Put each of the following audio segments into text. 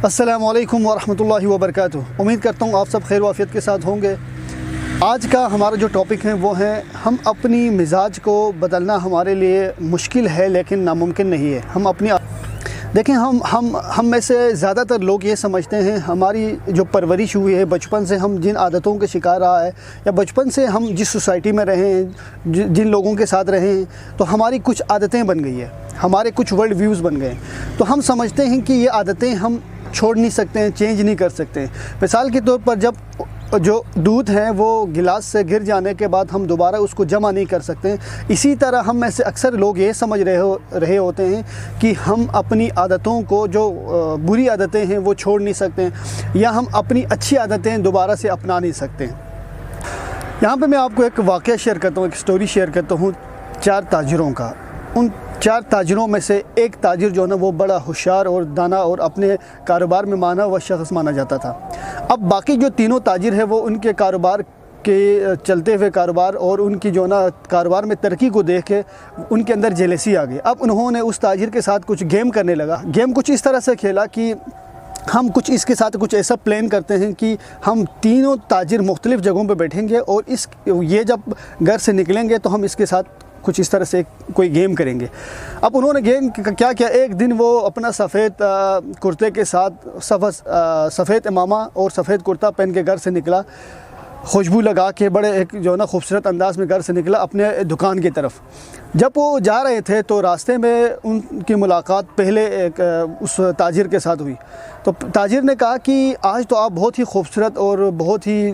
السلام علیکم ورحمۃ اللہ وبرکاتہ۔ امید کرتا ہوں آپ سب خیر و عافیت کے ساتھ ہوں گے۔ آج کا ہمارا جو ٹاپک ہے وہ ہے ہم اپنی مزاج کو بدلنا ہمارے لیے مشکل ہے لیکن ناممکن نہیں ہے۔ دیکھیں ہم میں سے زیادہ تر لوگ یہ سمجھتے ہیں ہماری جو پرورش ہوئی ہے بچپن سے ہم جن عادتوں کے شکار رہا ہے یا بچپن سے ہم جس سوسائٹی میں رہے ہیں جن لوگوں کے ساتھ رہے ہیں تو ہماری کچھ عادتیں بن گئی ہیں، ہمارے کچھ ورلڈ ویوز بن گئے ہیں، تو ہم سمجھتے ہیں کہ یہ عادتیں ہم چھوڑ نہیں سکتے ہیں، چینج نہیں کر سکتے ہیں۔ مثال کے طور پر جب جو دودھ ہے وہ گلاس سے گر جانے کے بعد ہم دوبارہ اس کو جمع نہیں کر سکتے ہیں، اسی طرح ہم میں سے اکثر لوگ یہ سمجھ رہے ہوتے ہیں کہ ہم اپنی عادتوں کو جو بری عادتیں ہیں وہ چھوڑ نہیں سکتے ہیں یا ہم اپنی اچھی عادتیں دوبارہ سے اپنا نہیں سکتے ہیں۔ یہاں پہ میں آپ کو ایک واقعہ شیئر کرتا ہوں، ایک سٹوری شیئر کرتا ہوں 4 تاجروں کا۔ ان 4 تاجروں میں سے ایک تاجر جو ہے نا وہ بڑا ہوشیار اور دانا اور اپنے کاروبار میں مانا ہوا شخص مانا جاتا تھا۔ اب باقی جو تینوں تاجر ہیں وہ ان کے کاروبار کے چلتے ہوئے کاروبار اور ان کی جو نا کاروبار میں ترقی کو دیکھ کے ان کے اندر جیلسی آ گئی۔ اب انہوں نے اس تاجر کے ساتھ کچھ گیم کرنے لگا۔ گیم کچھ اس طرح سے کھیلا کہ ہم اس کے ساتھ کچھ ایسا پلان کرتے ہیں کہ ہم تینوں تاجر مختلف جگہوں پہ بیٹھیں گے اور یہ جب گھر سے نکلیں گے تو ہم اس کے ساتھ کچھ اس طرح سے کوئی گیم کریں گے۔ اب انہوں نے گیم کیا کیا، ایک دن وہ اپنا سفید کرتے کے ساتھ سفید امامہ اور سفید کرتا پہن کے گھر سے نکلا، خوشبو لگا کے بڑے ایک جو نا خوبصورت انداز میں گھر سے نکلا اپنے دکان کی طرف۔ جب وہ جا رہے تھے تو راستے میں ان کی ملاقات پہلے اس تاجر کے ساتھ ہوئی۔ تو تاجر نے کہا کہ آج تو آپ بہت ہی خوبصورت اور بہت ہی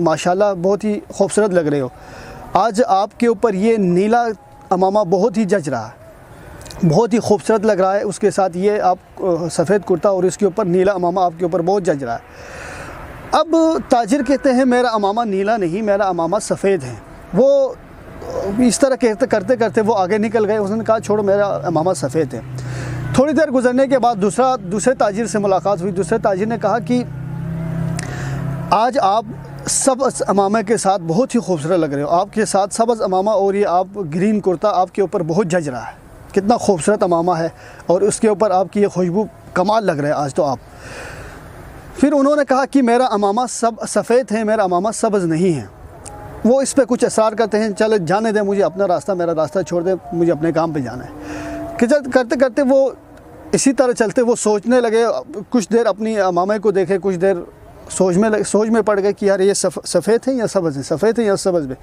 ماشاءاللہ بہت ہی خوبصورت لگ رہے ہو، آج آپ کے اوپر یہ نیلا امامہ بہت ہی جچ رہا ہے، بہت ہی خوبصورت لگ رہا ہے، اس کے ساتھ یہ آپ سفید کرتا اور اس کے اوپر نیلا امامہ آپ کے اوپر بہت جچ رہا ہے۔ اب تاجر کہتے ہیں میرا امامہ نیلا نہیں، میرا امامہ سفید ہے۔ وہ اس طرح کرتے کرتے وہ آگے نکل گئے، اس نے کہا چھوڑو میرا امامہ سفید ہے۔ تھوڑی دیر گزرنے کے بعد دوسرے تاجر سے ملاقات ہوئی۔ دوسرے تاجر نے کہا کہ آج آپ سبز امامہ کے ساتھ بہت ہی خوبصورت لگ رہے ہو، آپ کے ساتھ سبز امامہ اور یہ آپ گرین کرتا آپ کے اوپر بہت جچ رہا ہے، کتنا خوبصورت امامہ ہے اور اس کے اوپر آپ کی یہ خوشبو کمال لگ رہا ہے آج تو آپ۔ پھر انہوں نے کہا کہ میرا امامہ سفید ہے، میرا امامہ سبز نہیں ہے۔ وہ اس پہ کچھ اصرار کرتے ہیں، چلے جانے دیں مجھے اپنا راستہ، میرا راستہ چھوڑ دیں، مجھے اپنے کام پہ جانا ہے۔ کرتے کرتے وہ اسی طرح چلتے وہ سوچنے لگے، کچھ دیر اپنی امامہ کو دیکھے، کچھ دیر سوچ میں پڑ گئے کہ یار یہ سفید ہے یا سبز ہے، سفید ہے یا سبز ہے۔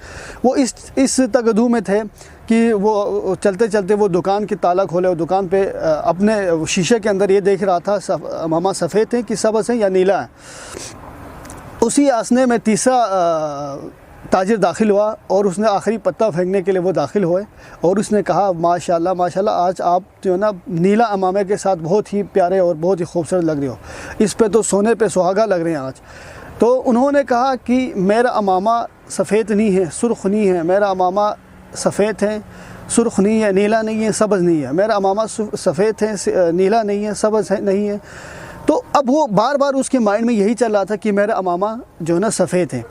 وہ اس تگدو میں تھے کہ وہ چلتے چلتے وہ دکان کی تالا کھولے اور دکان پہ اپنے شیشے کے اندر یہ دیکھ رہا تھا امامہ سفید ہے کہ سبز ہے یا نیلا ہے۔ اسی آسنے میں تیسرا تاجر داخل ہوا اور اس نے آخری پتہ پھینکنے کے لیے وہ داخل ہوئے اور اس نے کہا ماشاءاللہ ماشاءاللہ آج آپ جو ہے نا نیلا امامے کے ساتھ بہت ہی پیارے اور بہت ہی خوبصورت لگ رہے ہو، اس پہ تو سونے پہ سہاگا لگ رہے ہیں آج۔ تو انہوں نے کہا کہ میرا امامہ سفید نہیں ہے، سرخ نہیں ہے، میرا امامہ سفید ہے، سرخ نہیں ہے، نیلا نہیں ہے، سبز نہیں ہے، میرا امامہ سفید ہے، نیلا نہیں ہے، سبز نہیں ہے۔ تو اب وہ بار بار اس کے مائنڈ میں یہی چل رہا تھا کہ میرا امامہ جو ہے نا سفید ہے۔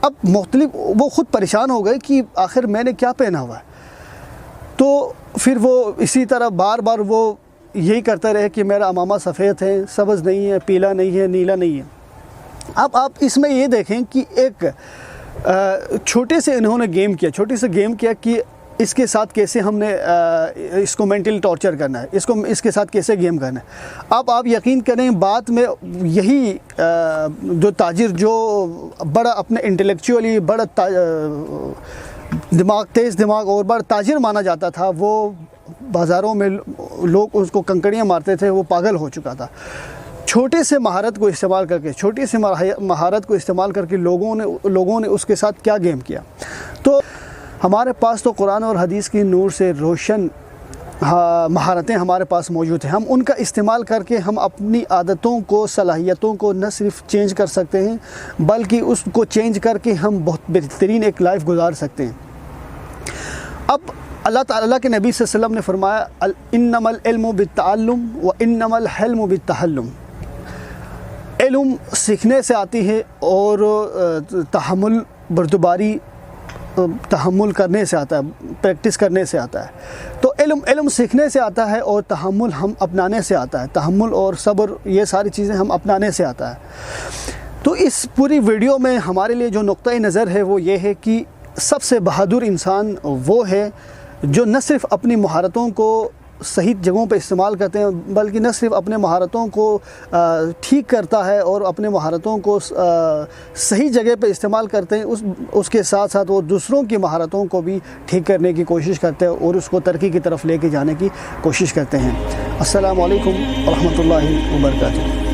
اب وہ خود پریشان ہو گئے کہ آخر میں نے کیا پہنا ہوا ہے۔ تو پھر وہ اسی طرح بار بار وہ یہی کرتے رہے کہ میرا امامہ سفید ہے، سبز نہیں ہے، پیلا نہیں ہے، نیلا نہیں ہے۔ اب آپ اس میں یہ دیکھیں کہ ایک چھوٹے سے انہوں نے گیم کیا کہ اس کے ساتھ کیسے ہم نے اس کو مینٹل ٹارچر کرنا ہے، اس کے ساتھ کیسے گیم کرنا ہے۔ اب آپ یقین کریں بعد میں یہی جو تاجر جو بڑا اپنے انٹلیکچولی بڑا تیز دماغ اور بڑا تاجر مانا جاتا تھا، وہ بازاروں میں لوگ اس کو کنکڑیاں مارتے تھے، وہ پاگل ہو چکا تھا۔ چھوٹی سی مہارت کو استعمال کر کے لوگوں نے اس کے ساتھ کیا گیم کیا۔ تو ہمارے پاس تو قرآن اور حدیث کی نور سے روشن مہارتیں ہمارے پاس موجود ہیں، ہم ان کا استعمال کر کے ہم اپنی عادتوں کو صلاحیتوں کو نہ صرف چینج کر سکتے ہیں بلکہ اس کو چینج کر کے ہم بہت بہترین ایک لائف گزار سکتے ہیں۔ اب اللہ تعالیٰ کے نبی صلی اللہ علیہ وسلم نے فرمایا انما العلم بالتعلم وانما الحلم بالتحلم، علم سیکھنے سے آتی ہے اور تحمل کرنے سے آتا ہے، پریکٹس کرنے سے آتا ہے۔ تو علم سیکھنے سے آتا ہے اور تحمل ہم اپنانے سے آتا ہے، تحمل اور صبر یہ ساری چیزیں ہم اپنانے سے آتا ہے۔ تو اس پوری ویڈیو میں ہمارے لیے جو نقطۂ نظر ہے وہ یہ ہے کہ سب سے بہادر انسان وہ ہے جو نہ صرف اپنی مہارتوں کو صحیح جگہوں پہ استعمال کرتے ہیں، بلکہ نہ صرف اپنے مہارتوں کو ٹھیک کرتا ہے اور اپنے مہارتوں کو صحیح جگہ پہ استعمال کرتے ہیں، اس کے ساتھ ساتھ وہ دوسروں کی مہارتوں کو بھی ٹھیک کرنے کی کوشش کرتے ہیں اور اس کو ترقی کی طرف لے کے جانے کی کوشش کرتے ہیں۔ السلام علیکم ورحمۃ اللہ وبرکاتہ۔